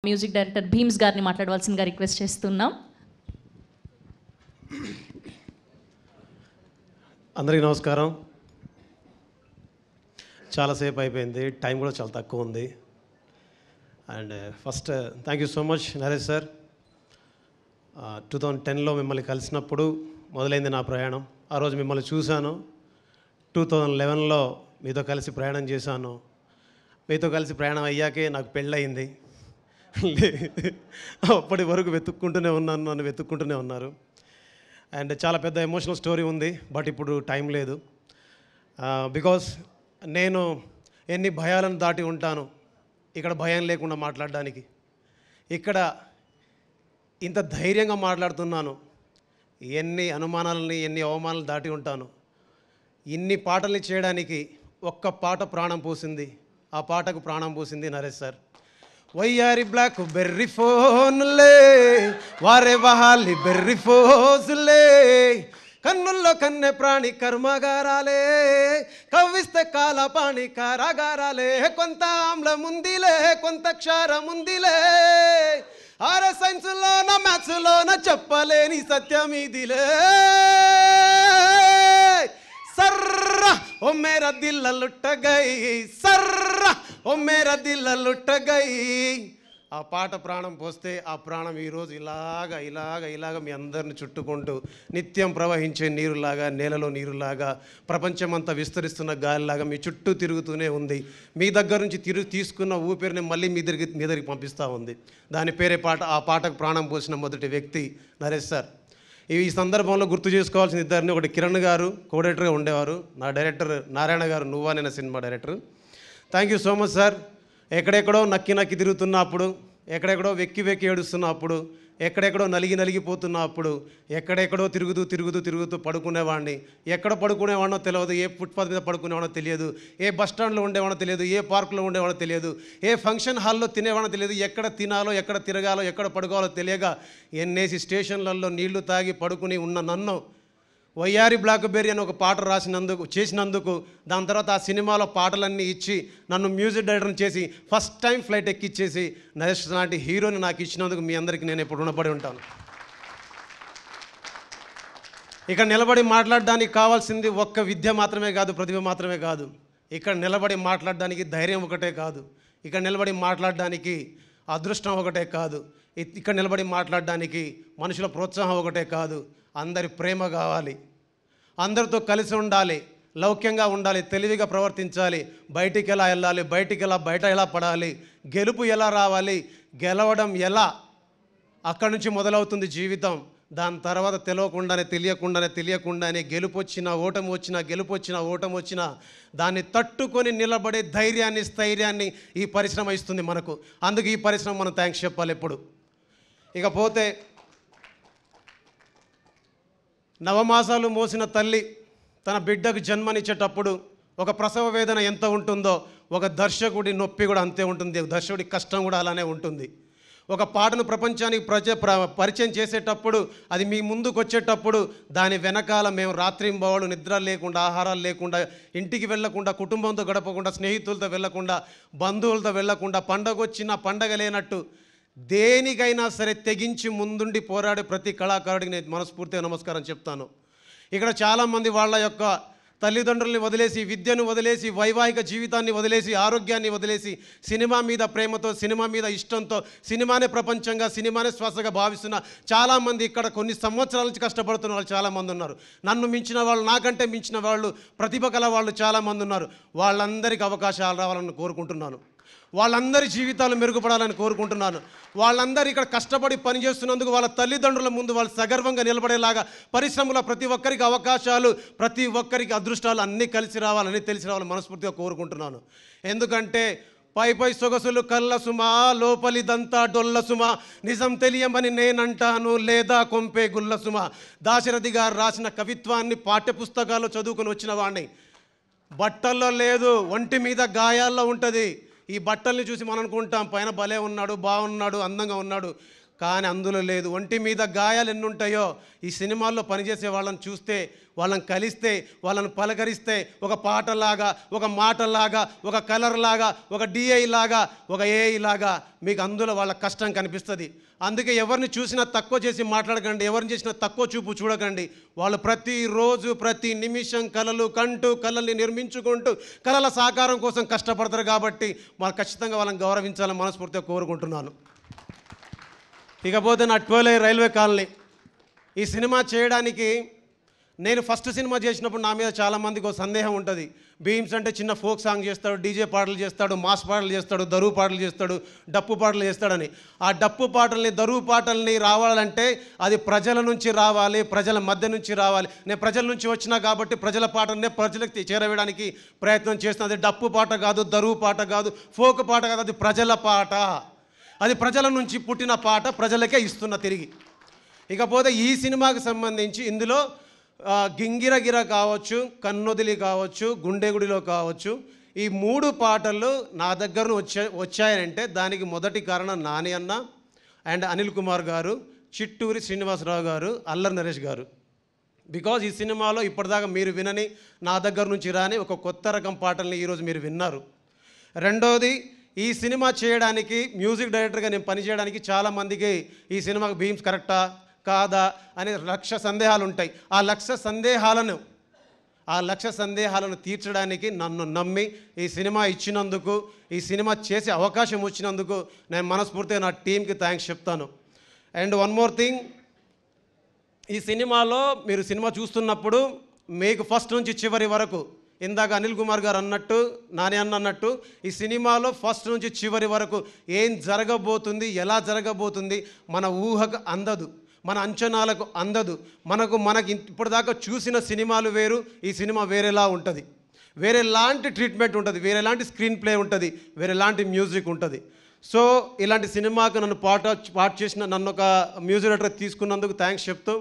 Music director Bheems గారిని మాట్లాడవలసిందిగా request చేస్తున్నాం. అందరికీ నమస్కారం. చాలాసేపు అయిపోయింది, టైం కూడా చాలా తక్కువ ఉంది. And first thank you so much Naresh sir. 2010లో మిమ్మల్ని కలిసినప్పుడు మొదలైంది నా ప్రయాణం. ఆ రోజు మిమ్మల్ని చూశాను. 2011లో మీతో కలిసి ప్రయాణం చేశాను. మీతో కలిసి ప్రయాణం అయ్యాకే నాకు పెళ్ళయింది. అప్పటి వరకు వెతుక్కుంటూనే ఉన్నాను, నన్ను వెతుక్కుంటూనే ఉన్నారు. అండ్ చాలా పెద్ద ఎమోషనల్ స్టోరీ ఉంది, బట్ ఇప్పుడు టైం లేదు. బికాస్ నేను ఎన్ని భయాలను దాటి ఉంటాను ఇక్కడ భయం లేకుండా మాట్లాడడానికి. ఇక్కడ ఇంత ధైర్యంగా మాట్లాడుతున్నాను. ఎన్ని అనుమానాలని, ఎన్ని అవమానాలు దాటి ఉంటాను. ఇన్ని పాటల్ని చేయడానికి ఒక్క పాట ప్రాణం పోసింది. ఆ పాటకు ప్రాణం పోసింది నరేష్ సార్. వయ్యారి బ్లాక్ బెర్రీ ఫోన్లే, వారే వహాలి బెర్రీ ఫోజులే, కన్నుల్లో కన్నె ప్రాణి కర్మగారాలే, కవ్విస్తే కాలపాణి కారాగారాలే, కొంత ఆమ్లముందిలే కొంత క్షారముందిలే, ఆరే సైన్స్లోన మ్యాథ్స్లోన చెప్పలేని సత్యమిదిలే. सर्रा ओ मेरा दिल लुट गई, सर्रा ओ मेरा दिल लुट गई. ఆ పాట ప్రాణం పోస్తే ఆ ప్రాణం ఈరోజు ఇలాగ మీ అందరిని చుట్టుకుంటూ నిత్యం ప్రవహించే నీరులాగా, నేలలో నీరులాగా, ప్రపంచమంతా విస్తరిస్తున్న గాలిలాగా మీ చుట్టూ తిరుగుతూనే ఉంది. మీ దగ్గర నుంచి తీసుకున్న ఊపిరిని మళ్ళీ మీ దగ్గరికి పంపిస్తూ ఉంది. దాని పేరే పాట. ఆ పాటకు ప్రాణం పోసిన మొదటి వ్యక్తి నరేష్ సార్. ఈ సందర్భంలో గుర్తు చేసుకోవాల్సిన ఇద్దరిని, ఒకటి కిరణ్ గారు కోడైరెక్టర్గా ఉండేవారు, నా డైరెక్టర్ నారాయణ గారు నువ్వా నేను cinema director. Thank you so much sir. ఎక్కడెక్కడో నక్కి తిరుగుతున్నప్పుడు, ఎక్కడెక్కడో వెక్కి ఏడుస్తున్నప్పుడు, ఎక్కడెక్కడో నలిగిపోతున్నప్పుడు, ఎక్కడెక్కడో తిరుగుతూ పడుకునేవాడిని. ఎక్కడ పడుకునేవాడినో తెలియదు, ఏ ఫుట్పాత్ మీద పడుకునేవాడో తెలియదు, ఏ బస్ స్టాండ్లో ఉండేవాడో తెలియదు, ఏ పార్కులో ఉండేవాడో తెలియదు, ఏ ఫంక్షన్ హాల్లో తినేవాడో తెలియదు, ఎక్కడ తినాలో, ఎక్కడ తిరగాలో, ఎక్కడ పడుకోవాలో తెలియక ఎన్నేసి స్టేషన్లలో నీళ్లు తాగి పడుకుని ఉన్న నన్ను వయ్యారి బ్లాక్బెర్రీ అని ఒక పాట చేసినందుకు దాని తర్వాత ఆ సినిమాలో పాటలన్నీ ఇచ్చి నన్ను మ్యూజిక్ డైరెక్టర్ని చేసి ఫస్ట్ టైం ఫ్లైట్ ఎక్కిచ్చేసి నరేష్ లాంటి హీరోని నాకు ఇచ్చినందుకు మీ అందరికీ నేను ఎప్పుడు రుణపడి ఉంటాను. ఇక్కడ నిలబడి మాట్లాడడానికి కావాల్సింది ఒక్క విద్య మాత్రమే కాదు, ప్రతిభ మాత్రమే కాదు. ఇక్కడ నిలబడి మాట్లాడడానికి ధైర్యం ఒకటే కాదు, ఇక్కడ నిలబడి మాట్లాడడానికి అదృష్టం ఒకటే కాదు, ఇక్కడ నిలబడి మాట్లాడడానికి మనుషుల ప్రోత్సాహం ఒకటే కాదు, అందరి ప్రేమ కావాలి, అందరితో కలిసి ఉండాలి, లౌక్యంగా ఉండాలి, తెలివిగా ప్రవర్తించాలి, బయటికి ఎలా వెళ్ళాలి, బయట ఎలా పడాలి, గెలుపు ఎలా రావాలి, గెలవడం ఎలా, అక్కడి నుంచి మొదలవుతుంది జీవితం. దాని తర్వాత తెలియకుండానే గెలుపు వచ్చినా ఓటమి వచ్చినా దాన్ని తట్టుకొని నిలబడే ధైర్యాన్ని, స్థైర్యాన్ని ఈ పరిశ్రమ ఇస్తుంది మనకు. అందుకు ఈ పరిశ్రమ మనం థ్యాంక్స్ చెప్పాలి ఎప్పుడు. ఇకపోతే నవమాసాలు మోసిన తల్లి తన బిడ్డకు జన్మనిచ్చేటప్పుడు ఒక ప్రసవ వేదన ఎంత ఉంటుందో, ఒక దర్శకుడి నొప్పి కూడా అంతే ఉంటుంది, దర్శకుడి కష్టం కూడా అలానే ఉంటుంది. ఒక పాటను ప్రపంచానికి పరిచయం చేసేటప్పుడు, అది మీ ముందుకు వచ్చేటప్పుడు దాని వెనకాల మేము రాత్రింబవళ్ళు నిద్ర లేకుండా, ఆహారాలు లేకుండా, ఇంటికి వెళ్ళకుండా, కుటుంబంతో గడపకుండా, స్నేహితులతో వెళ్ళకుండా, బంధువులతో వెళ్ళకుండా, పండగ లేనట్టు దేనికైనా సరే తెగించి ముందుండి పోరాడే ప్రతి కళాకారుడికి నేను మనస్ఫూర్తిగా నమస్కారం చెప్తాను. ఇక్కడ చాలామంది వాళ్ళ యొక్క తల్లిదండ్రుల్ని వదిలేసి, విద్యను వదిలేసి, వైవాహిక జీవితాన్ని వదిలేసి, ఆరోగ్యాన్ని వదిలేసి, సినిమా మీద ప్రేమతో, సినిమా మీద ఇష్టంతో, సినిమానే ప్రపంచంగా, సినిమానే శ్వాసగా భావిస్తున్న చాలామంది ఇక్కడ కొన్ని సంవత్సరాల నుంచి కష్టపడుతున్న వాళ్ళు చాలామంది ఉన్నారు. నన్ను మించిన వాళ్ళు, నాకంటే మించిన వాళ్ళు, ప్రతిభ కల వాళ్ళు చాలామంది ఉన్నారు. వాళ్ళందరికీ అవకాశాలు రావాలని కోరుకుంటున్నాను. వాళ్ళందరి జీవితాలు మెరుగుపడాలని కోరుకుంటున్నాను. వాళ్ళందరూ ఇక్కడ కష్టపడి పనిచేస్తున్నందుకు వాళ్ళ తల్లిదండ్రుల ముందు వాళ్ళు సగర్వంగా నిలబడేలాగా పరిశ్రమలో ప్రతి ఒక్కరికి అవకాశాలు, ప్రతి ఒక్కరికి అదృష్టాలు అన్నీ తెలిసి రావాలని మనస్ఫూర్తిగా కోరుకుంటున్నాను. ఎందుకంటే పై సొగసులు కళ్ళ సుమా, లోపలిదంతా డొల్ల సుమా, నిజం తెలియమని నేనంటాను లేదా కొంపే గుల్ల సుమా. దాశరథి గారు రాసిన కవిత్వాన్ని పాఠ్యపుస్తకాల్లో చదువుకుని వచ్చిన వాడిని. బట్టల్లో లేదు, ఒంటి మీద గాయాల్లో ఉంటుంది. ఈ బట్టల్ని చూసి మనం అనుకుంటాం పైన భలే ఉన్నాడు, బాగున్నాడు, అందంగా ఉన్నాడు. కానీ అందులో లేదు. ఒంటి మీద గాయాలు ఎన్ని ఉంటాయో ఈ సినిమాల్లో పనిచేసే వాళ్ళని చూస్తే, వాళ్ళని కలిస్తే, వాళ్ళని పలకరిస్తే ఒక పాటలాగా, ఒక మాటలాగా, ఒక కలర్ లాగా, ఒక డిఐ లాగా, ఒక ఏఐ లాగా మీకు అందులో వాళ్ళ కష్టం కనిపిస్తుంది. అందుకే ఎవరిని చూసినా తక్కువ చేసి మాట్లాడకండి, ఎవరిని చేసినా తక్కువ చూపు చూడకండి. వాళ్ళు ప్రతిరోజు ప్రతి నిమిషం కలలు కంటూ కళల్ని నిర్మించుకుంటూ కళల సాకారం కోసం కష్టపడతారు. కాబట్టి వాళ్ళు ఖచ్చితంగా వాళ్ళని గౌరవించాలని మనస్ఫూర్తిగా కోరుకుంటున్నాను. ఇకపోతే నా 12 రైల్వే కాలనీ ఈ సినిమా చేయడానికి నేను ఫస్ట్ సినిమా చేసినప్పుడు నా మీద చాలామందికి ఒక సందేహం ఉంటుంది. భీమ్స్ అంటే చిన్న ఫోక్ సాంగ్ చేస్తాడు, డీజే పాటలు చేస్తాడు, మాస్ పాటలు చేస్తాడు, దరువు పాటలు చేస్తాడు, డప్పు పాటలు చేస్తాడని. ఆ డప్పు పాటల్ని, దరువు పాటల్ని రావాలంటే అది ప్రజల నుంచి రావాలి, ప్రజల మధ్య నుంచి రావాలి. నేను ప్రజల నుంచి వచ్చినా కాబట్టి ప్రజల పాటనే ప్రజలకు చేరవేయడానికి ప్రయత్నం చేస్తున్నాను. అది డప్పు పాట కాదు, దరువు పాట కాదు, ఫోక్ పాట కాదు, అది ప్రజల పాట. అది ప్రజల నుంచి పుట్టిన పాట, ప్రజలకే ఇస్తున్న తిరిగి. ఇకపోతే ఈ సినిమాకి సంబంధించి ఇందులో గింగిరగిర కావచ్చు, కన్నొదిలి కావచ్చు, గుండెగుడిలో కావచ్చు, ఈ 3 పాటలు నా దగ్గర వచ్చాయనంటే దానికి మొదటి కారణం నాని అన్న అండ్ అనిల్ కుమార్ గారు, చిట్టూరి శ్రీనివాసరావు గారు, అల్లరి నరేష్ గారు. బికాజ్ ఈ సినిమాలో ఇప్పటిదాకా మీరు వినని, నా దగ్గర నుంచి రాని ఒక కొత్త రకం పాటల్ని ఈరోజు మీరు విన్నారు. రెండోది, ఈ సినిమా చేయడానికి మ్యూజిక్ డైరెక్టర్గా నేను పనిచేయడానికి చాలామందికి ఈ సినిమాకి భీమ్స్ కరెక్టా కాదా అనే 1,00,000 సందేహాలు ఉంటాయి. ఆ 1,00,000 సందేహాలను తీర్చడానికి నన్ను నమ్మి ఈ సినిమా ఇచ్చినందుకు, ఈ సినిమా చేసే అవకాశం వచ్చినందుకు నేను మనస్ఫూర్తిగా నా టీంకి థ్యాంక్స్ చెప్తాను. అండ్ వన్ మోర్ థింగ్, ఈ సినిమాలో మీరు సినిమా చూస్తున్నప్పుడు మీకు ఫస్ట్ నుంచి చివరి వరకు, ఇందాక అనిల్ కుమార్ గారు అన్నట్టు, నాని అన్నట్టు, ఈ సినిమాలో ఫస్ట్ నుంచి చివరి వరకు ఏం జరగబోతుంది, ఎలా జరగబోతుంది మన ఊహకు అందదు, మన అంచనాలకు అందదు. మనకి ఇప్పటిదాకా చూసిన సినిమాలు వేరు, ఈ సినిమా వేరేలా ఉంటుంది. వేరేలాంటి ట్రీట్మెంట్ ఉంటుంది, వేరేలాంటి స్క్రీన్ ప్లే ఉంటుంది, వేరేలాంటి మ్యూజిక్ ఉంటుంది. సో ఇలాంటి సినిమాకు నన్ను పార్ట్ చేసిన నన్ను ఒక మ్యూజిక్ డైరెక్టర్ తీసుకున్నందుకు థ్యాంక్స్ చెప్తూ